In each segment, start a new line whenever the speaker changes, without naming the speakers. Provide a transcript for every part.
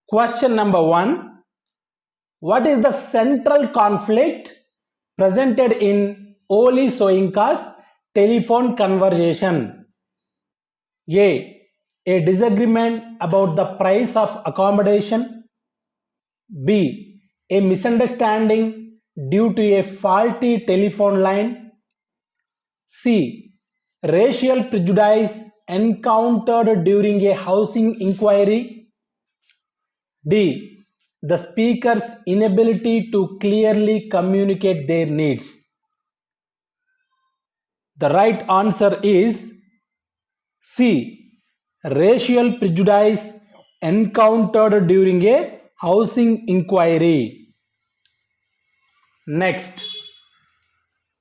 Question number 1. What is the central conflict presented in Wole Soyinka's telephone conversation? A. A disagreement about the price of accommodation. B. A misunderstanding due to a faulty telephone line. C. Racial prejudice encountered during a housing inquiry. D. The speaker's inability to clearly communicate their needs. The right answer is C. Racial prejudice encountered during a housing inquiry. Next,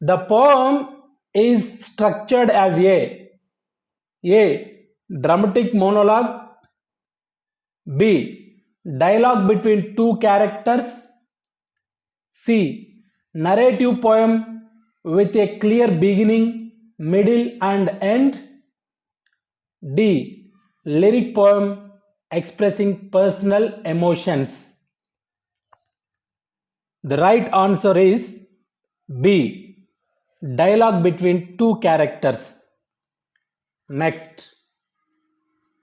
the poem is structured as A. Dramatic monologue. B. Dialogue between two characters. C. Narrative poem with a clear beginning, middle and end. D. Lyric poem expressing personal emotions. The right answer is B. Dialogue between two characters. Next,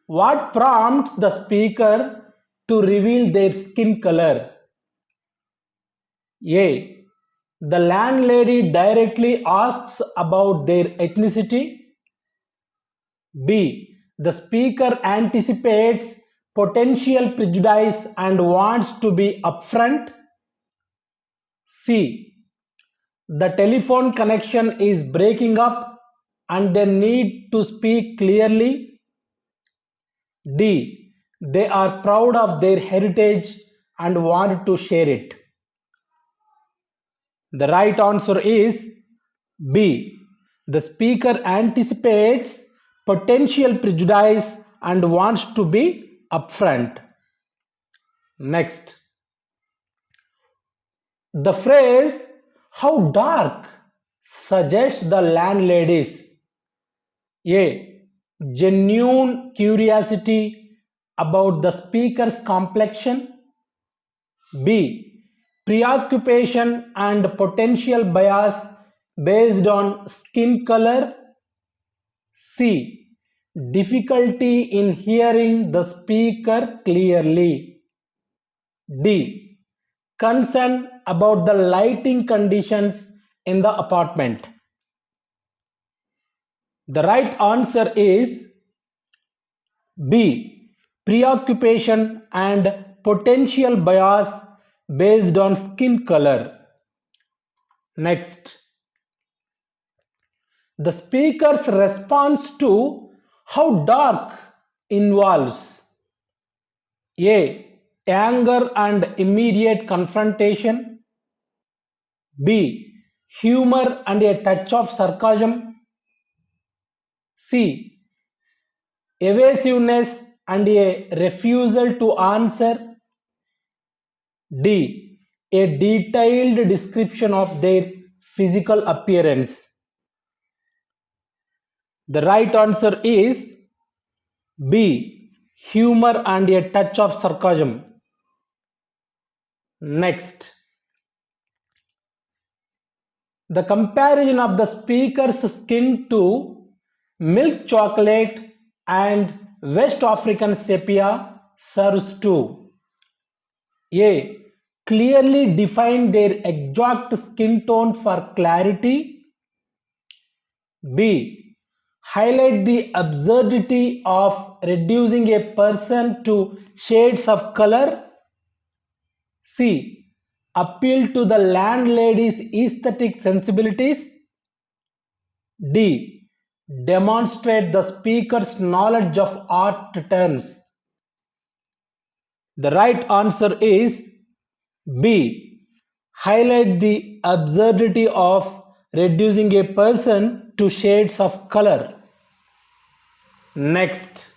what prompts the speaker to reveal their skin color? A. The landlady directly asks about their ethnicity. B. The speaker anticipates potential prejudice and wants to be upfront. C. The telephone connection is breaking up and they need to speak clearly. D. They are proud of their heritage and want to share it. The right answer is B. The speaker anticipates potential prejudice and wants to be upfront. Next, the phrase "how dark" suggests the landlady's A. Genuine curiosity about the speaker's complexion. B. Preoccupation and potential bias based on skin color. C. Difficulty in hearing the speaker clearly. D. Concern about the lighting conditions in the apartment. The right answer is B. Preoccupation and potential bias based on skin color. Next, the speaker's response to "how dark" involves A. Anger and immediate confrontation. B. Humor and a touch of sarcasm. C. Evasiveness and a refusal to answer. D. A detailed description of their physical appearance. The right answer is B. Humor and a touch of sarcasm. Next, the comparison of the speaker's skin to milk chocolate and West African sepia serves to A. Clearly define their exact skin tone for clarity. B. Highlight the absurdity of reducing a person to shades of color. C. Appeal to the landlady's aesthetic sensibilities. D. Demonstrate the speaker's knowledge of art terms. The right answer is B. Highlight the absurdity of reducing a person to shades of color. Next,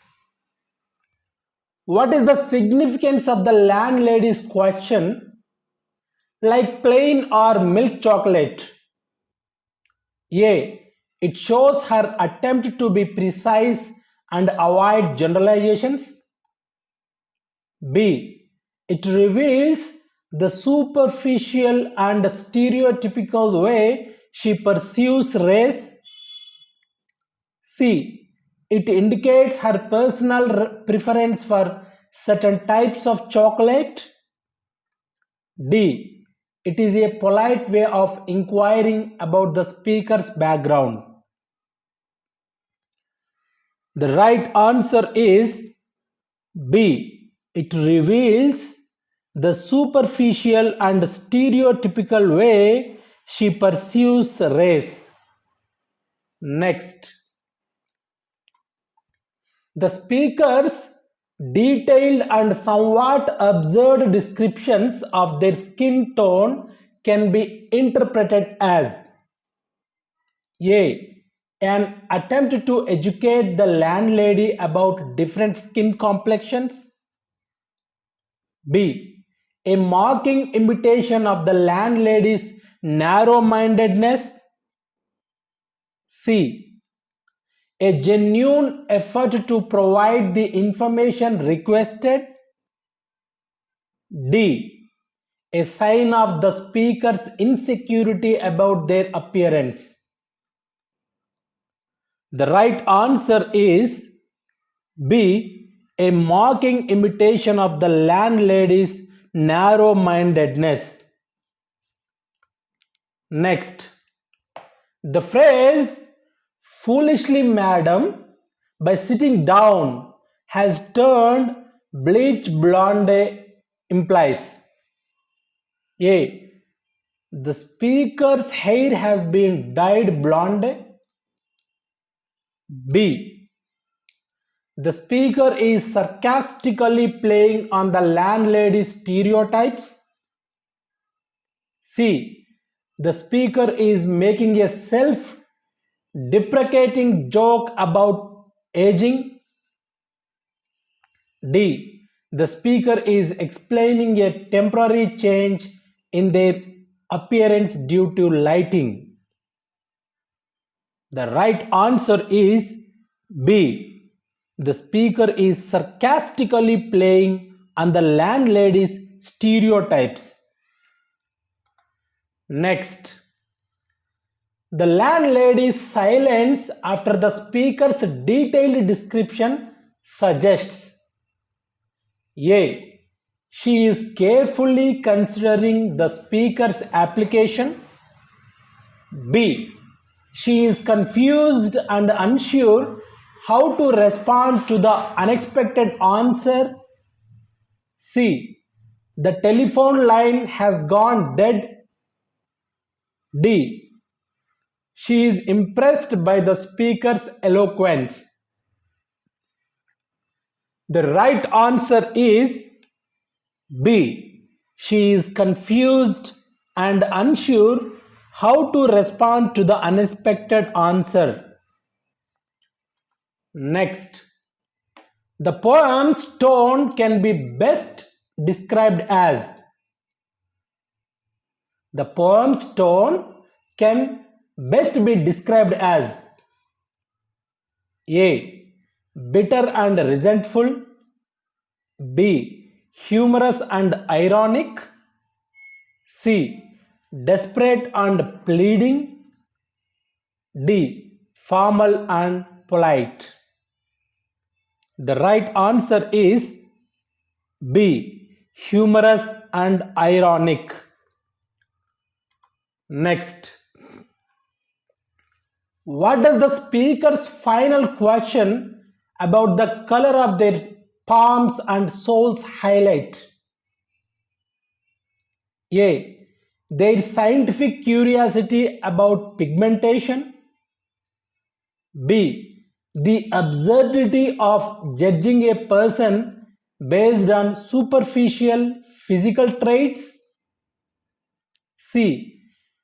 what is the significance of the landlady's question like plain or milk chocolate? A. It shows her attempt to be precise and avoid generalizations. B. It reveals the superficial and stereotypical way she pursues race. C. It indicates her personal preference for certain types of chocolate. D. It is a polite way of inquiring about the speaker's background. The right answer is B. It reveals the superficial and stereotypical way she pursues race. Next, the speaker's detailed and somewhat absurd descriptions of their skin tone can be interpreted as A. An attempt to educate the landlady about different skin complexions. B. A mocking imitation of the landlady's narrow-mindedness. C. A genuine effort to provide the information requested. D. A sign of the speaker's insecurity about their appearance. The right answer is B. A mocking imitation of the landlady's narrow-mindedness. Next, the phrase "foolishly madam" by sitting down has turned bleach blonde implies A. The speaker's hair has been dyed blonde. B. The speaker is sarcastically playing on the landlady's stereotypes. C. The speaker is making a self-deprecating joke about aging. D. The speaker is explaining a temporary change in their appearance due to lighting. The right answer is B. The speaker is sarcastically playing on the landlady's stereotypes. Next, the landlady's silence after the speaker's detailed description suggests A. She is carefully considering the speaker's application. B. She is confused and unsure how to respond to the unexpected answer. C. The telephone line has gone dead. D. She is impressed by the speaker's eloquence. The right answer is B. She is confused and unsure how to respond to the unexpected answer. Next, the poem's tone can be best described as The poem's tone can best be described as A. Bitter and resentful. B. Humorous and ironic. C. Desperate and pleading. D. Formal and polite. The right answer is B. Humorous and ironic. Next, what does the speaker's final question about the color of their palms and soles highlight? A. Their scientific curiosity about pigmentation. B. The absurdity of judging a person based on superficial physical traits. C.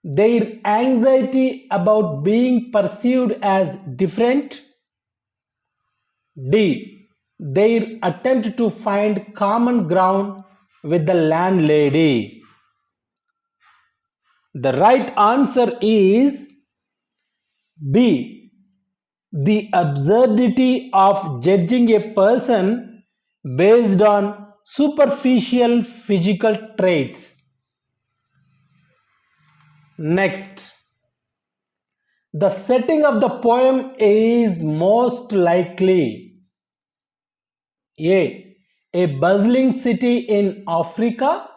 Their anxiety about being perceived as different. D. Their attempt to find common ground with the landlady. The right answer is B. The absurdity of judging a person based on superficial physical traits. Next, the setting of the poem is most likely a bustling city in Africa,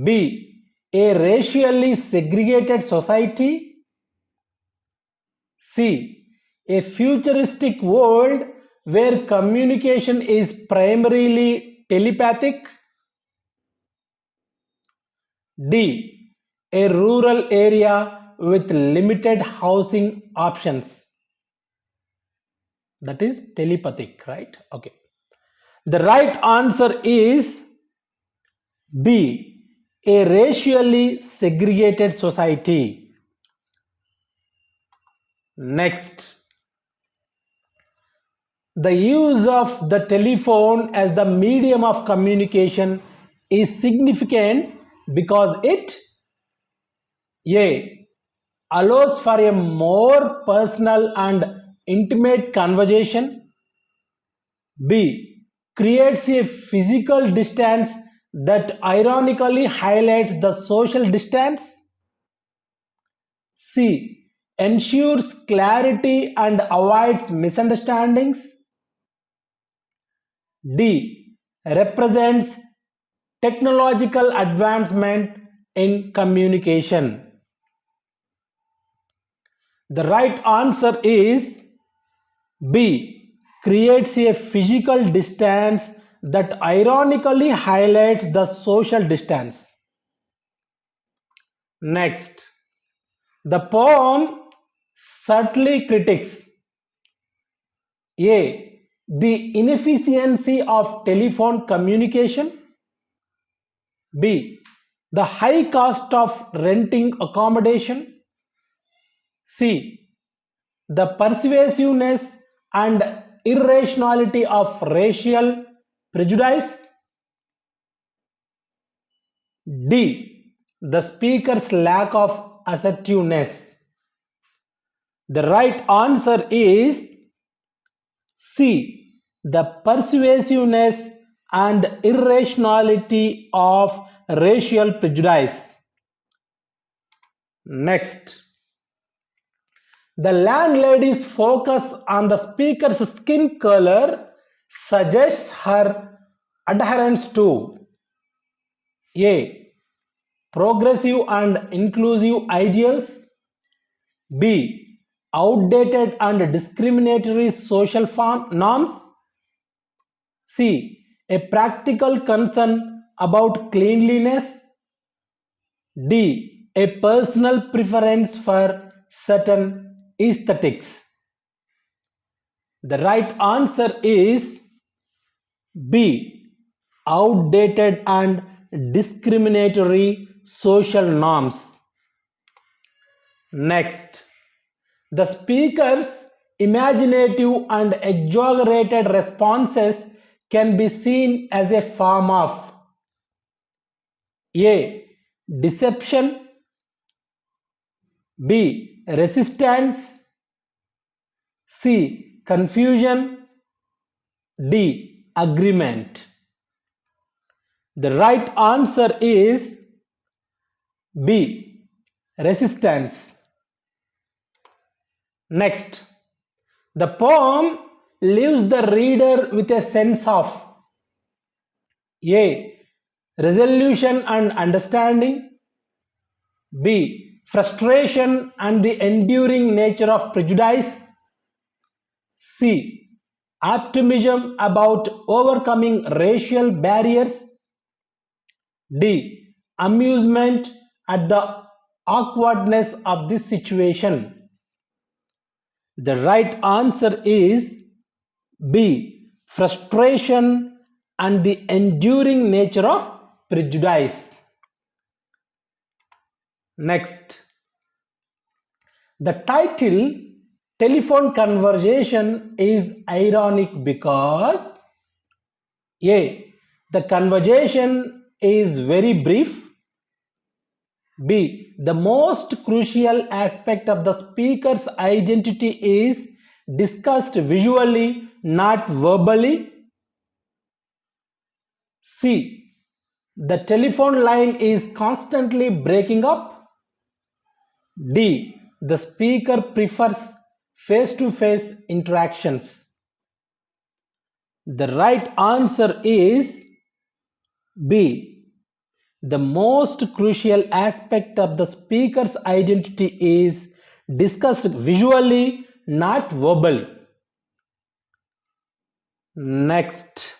B, a racially segregated society, C, a futuristic world where communication is primarily telepathic, D, a rural area with limited housing options. That is telepathic, right? Okay. The right answer is B, a racially segregated society. Next, the use of the telephone as the medium of communication is significant because it A, allows for a more personal and intimate conversation, B, creates a physical distance that ironically highlights the social distance, C, ensures clarity and avoids misunderstandings, D, represents technological advancement in communication. The right answer is B, creates a physical distance that ironically highlights the social distance. Next, the poem subtly critiques A, the inefficiency of telephone communication, B, the high cost of renting accommodation, C, the persuasiveness and irrationality of racial prejudice, D, the speaker's lack of assertiveness. The right answer is C, the persuasiveness and irrationality of racial prejudice. Next, the landlady's focus on the speaker's skin color suggests her adherence to A, progressive and inclusive ideals, B, outdated and discriminatory social norms, C, a practical concern about cleanliness, D, a personal preference for certain aesthetics. The right answer is B, outdated and discriminatory social norms. Next, the speaker's imaginative and exaggerated responses can be seen as a form of A, deception, B, resistance, C, confusion, D, agreement. The right answer is B, resistance. Next, the poem leaves the reader with a sense of A, resolution and understanding, B, frustration and the enduring nature of prejudice, C, optimism about overcoming racial barriers, D, amusement at the awkwardness of this situation. The right answer is B, frustration and the enduring nature of prejudice. Next, the title telephone conversation is ironic because A, the conversation is very brief, B, the most crucial aspect of the speaker's identity is discussed visually, not verbally, C. The telephone line is constantly breaking up. D. The speaker prefers face-to-face interactions. The right answer is B. The most crucial aspect of the speaker's identity is discussed visually, not verbally. Next.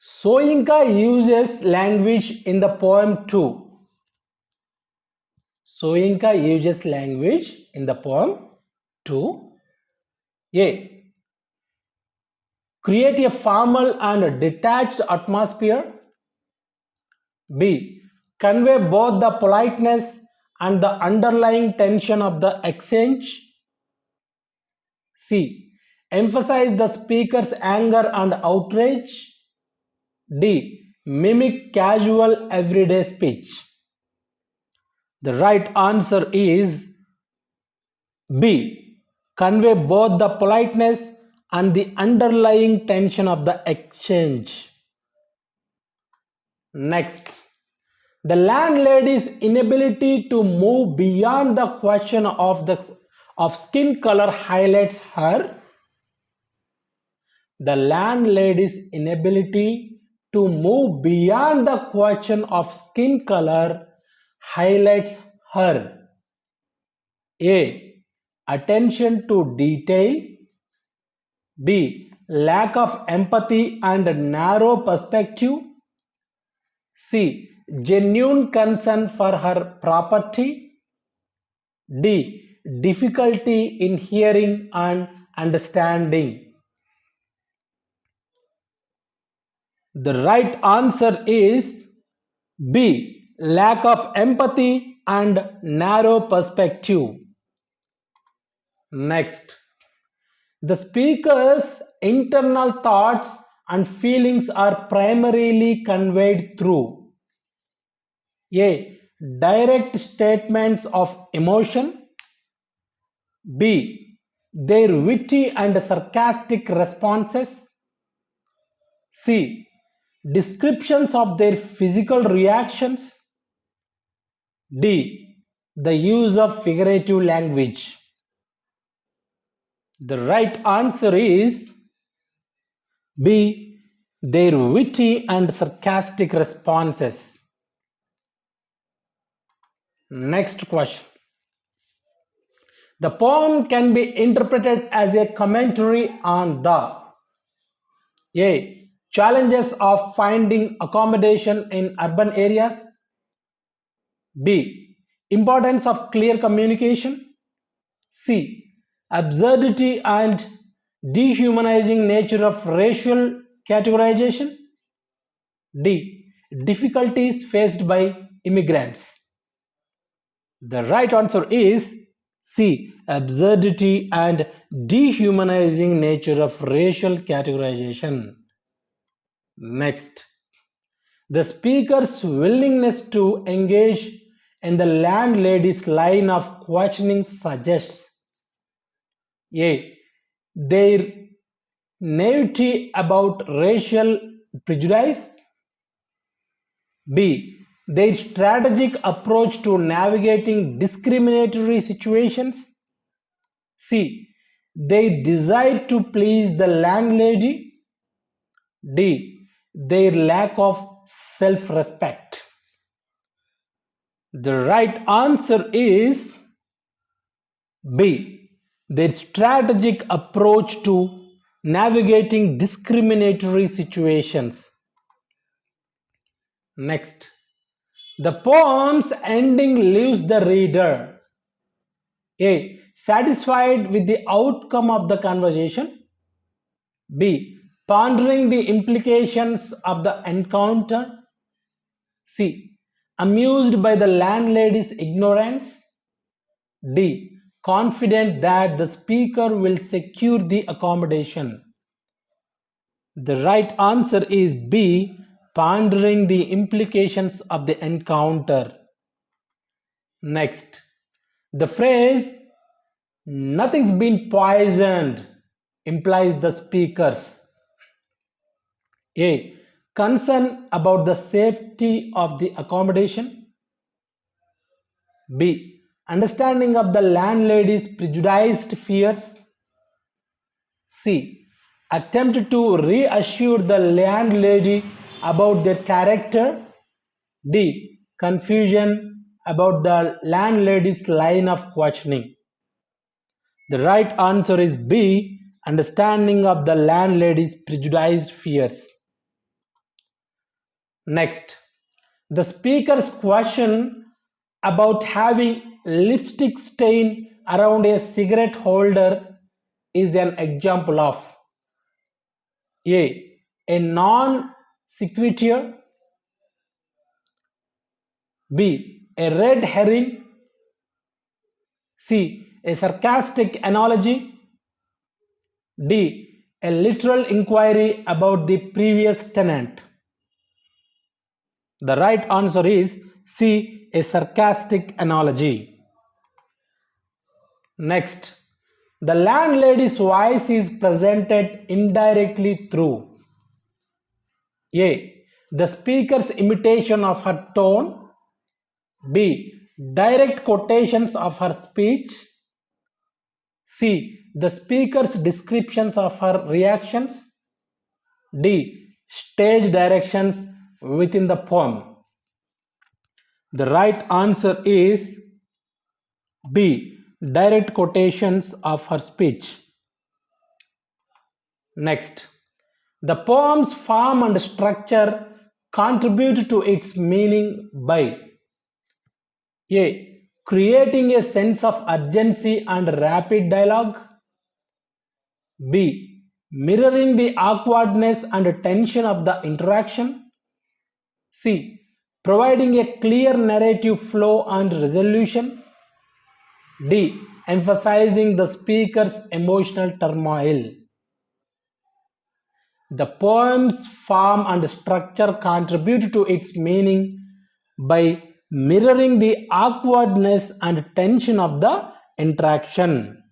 Soyinka uses language in the poem too. Soyinka uses language in the poem to A. Create a formal and detached atmosphere. B. Convey both the politeness and the underlying tension of the exchange. C. Emphasize the speaker's anger and outrage. D. Mimic casual everyday speech. The right answer is B. Convey both the politeness and the underlying tension of the exchange. Next. The landlady's inability to move beyond the question of skin color highlights her. The landlady's inability to move beyond the question of skin color highlights her. A. Attention to detail. B. Lack of empathy and narrow perspective. C. Genuine concern for her property. D. Difficulty in hearing and understanding. The right answer is B. Lack of empathy and narrow perspective. Next. The speaker's internal thoughts and feelings are primarily conveyed through A. Direct statements of emotion. B. Their witty and sarcastic responses. C. Descriptions of their physical reactions. D. The use of figurative language. The right answer is B. Their witty and sarcastic responses. Next question. The poem can be interpreted as a commentary on the A. Challenges of finding accommodation in urban areas. B. Importance of clear communication. C. Absurdity and dehumanizing nature of racial categorization. D. Difficulties faced by immigrants. The right answer is C. Absurdity and dehumanizing nature of racial categorization. Next. The speaker's willingness to engage in the landlady's line of questioning suggests A. Their naivety about racial prejudice. B. Their strategic approach to navigating discriminatory situations. C. Their desire to please the landlady. D. Their lack of self-respect. The right answer is B. Their strategic approach to navigating discriminatory situations. Next. The poem's ending leaves the reader A. Satisfied with the outcome of the conversation. B. Pondering the implications of the encounter. C. Amused by the landlady's ignorance. D. Confident that the speaker will secure the accommodation. The right answer is B. Pondering the implications of the encounter. Next. The phrase "nothing's been poisoned" implies the speaker's A. Concern about the safety of the accommodation. B. Understanding of the landlady's prejudiced fears. C. Attempt to reassure the landlady about their character. D. Confusion about the landlady's line of questioning. The right answer is B. Understanding of the landlady's prejudiced fears. Next, the speaker's question about having lipstick stain around a cigarette holder is an example of a non sequitur, B. A red herring, C. A sarcastic analogy, D. A literal inquiry about the previous tenant. The right answer is C. A sarcastic analogy. Next, the landlady's voice is presented indirectly through A. The speaker's imitation of her tone, B. Direct quotations of her speech, C. The speaker's descriptions of her reactions, D. Stage directions within the poem. The right answer is B. Direct quotations of her speech. Next, the poem's form and structure contribute to its meaning by A. Creating a sense of urgency and rapid dialogue, B. Mirroring the awkwardness and tension of the interaction, C. Providing a clear narrative flow and resolution, D. Emphasizing the speaker's emotional turmoil. The poem's form and structure contribute to its meaning by mirroring the awkwardness and tension of the interaction.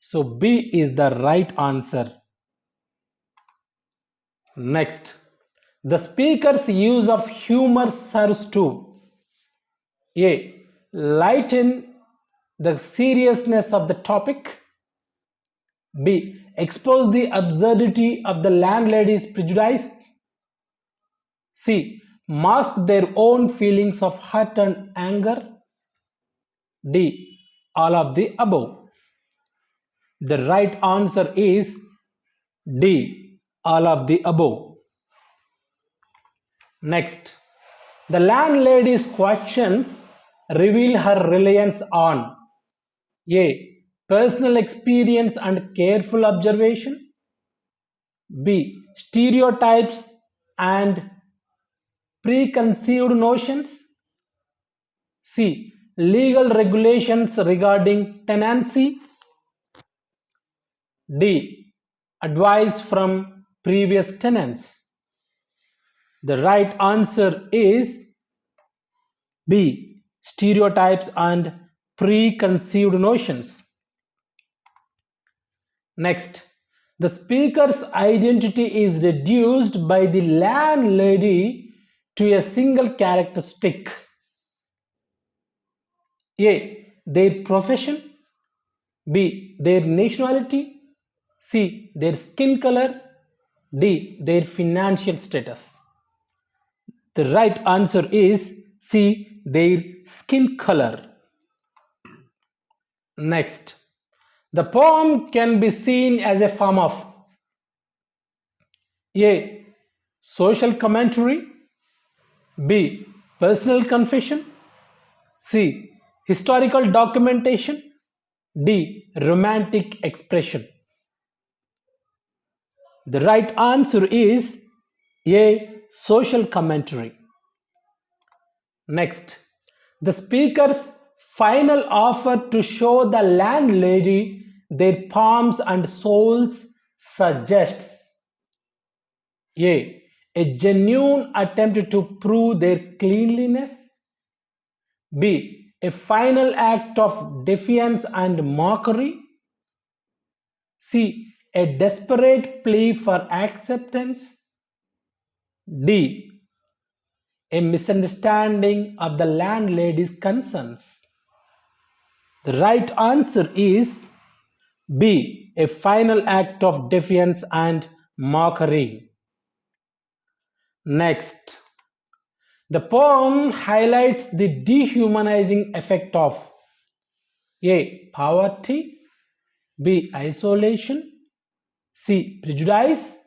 So B is the right answer. Next, the speaker's use of humor serves to A. Lighten the seriousness of the topic, B. Expose the absurdity of the landlady's prejudice, C. Mask their own feelings of hurt and anger, D. All of the above. The right answer is D. All of the above. Next, the landlady's questions reveal her reliance on A. Personal experience and careful observation, B. Stereotypes and preconceived notions, C. Legal regulations regarding tenancy, D. Advice from previous tenants. The right answer is B. Stereotypes and preconceived notions. Next, the speaker's identity is reduced by the landlady to a single characteristic. A. Their profession, B. Their nationality, C. Their skin color, D. Their financial status. The right answer is C. Their skin color. Next, the poem can be seen as a form of A. Social commentary, B. Personal confession, C. Historical documentation, D. Romantic expression. The right answer is A. Social commentary. Next, the speaker's final offer to show the landlady their palms and soles suggests A. A genuine attempt to prove their cleanliness, B. A final act of defiance and mockery, C. A desperate plea for acceptance, D. A misunderstanding of the landlady's concerns. The right answer is B. A final act of defiance and mockery. Next, the poem highlights the dehumanizing effect of A. Poverty, B. Isolation, C. Prejudice,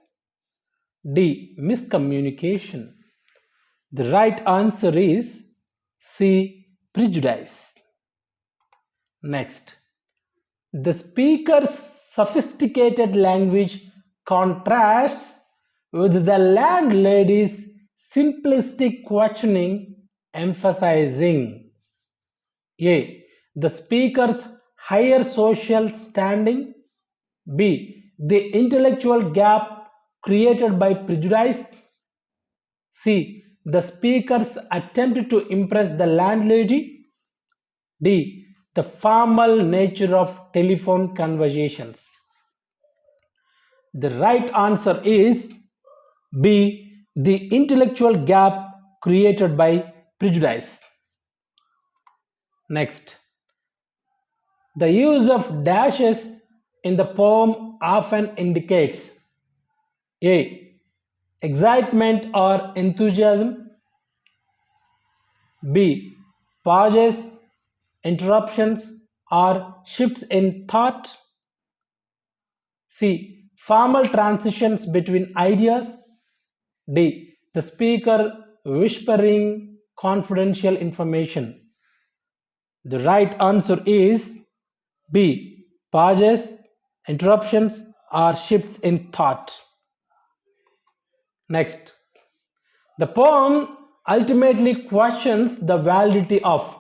D. Miscommunication. The right answer is C. Prejudice. Next, the speaker's sophisticated language contrasts with the landlady's simplistic questioning, emphasizing A. The speaker's higher social standing, B. The intellectual gap created by prejudice, C. The speaker's attempt to impress the landlady, D. The formal nature of telephone conversations. The right answer is B. The intellectual gap created by prejudice. Next, the use of dashes in the poem often indicates A. Excitement or enthusiasm, B. Pauses, interruptions, or shifts in thought, C. Formal transitions between ideas, D. The speaker whispering confidential information. The right answer is B. Pauses, interruptions, or shifts in thought. Next, the poem ultimately questions the validity of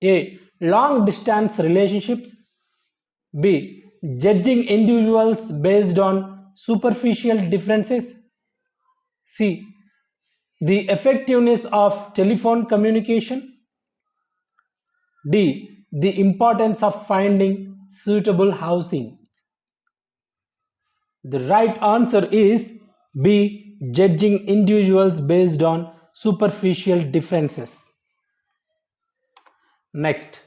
A. Long distance relationships, B. Judging individuals based on superficial differences, C. The effectiveness of telephone communication, D. The importance of finding suitable housing. The right answer is B. Judging individuals based on superficial differences. Next,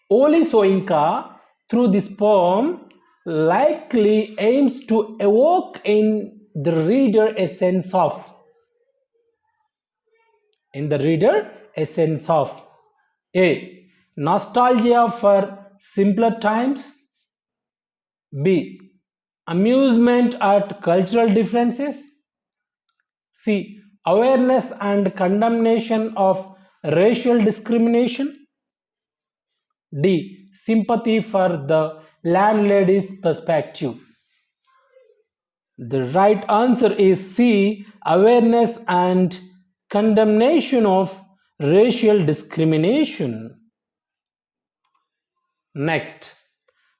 Wole Soyinka, through this poem, likely aims to evoke in the reader a sense of A. Nostalgia for simpler times, B. Amusement at cultural differences, C. Awareness and condemnation of racial discrimination, D. Sympathy for the landlady's perspective. The right answer is C. Awareness and condemnation of racial discrimination. Next,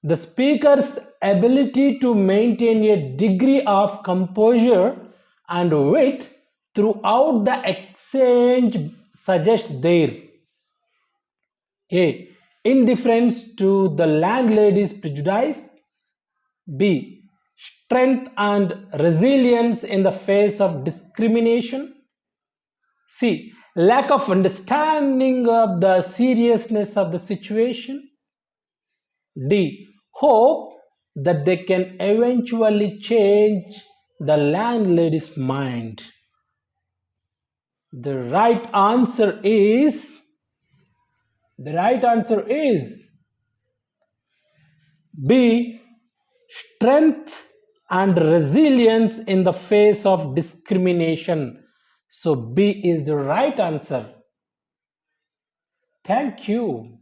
the speaker's ability to maintain a degree of composure and wit throughout the exchange suggests there A. Indifference to the landlady's prejudice, B. Strength and resilience in the face of discrimination, C. Lack of understanding of the seriousness of the situation, D. Hope that they can eventually change the landlady's mind. The right answer is B. Strength and resilience in the face of discrimination. So B is the right answer. Thank you.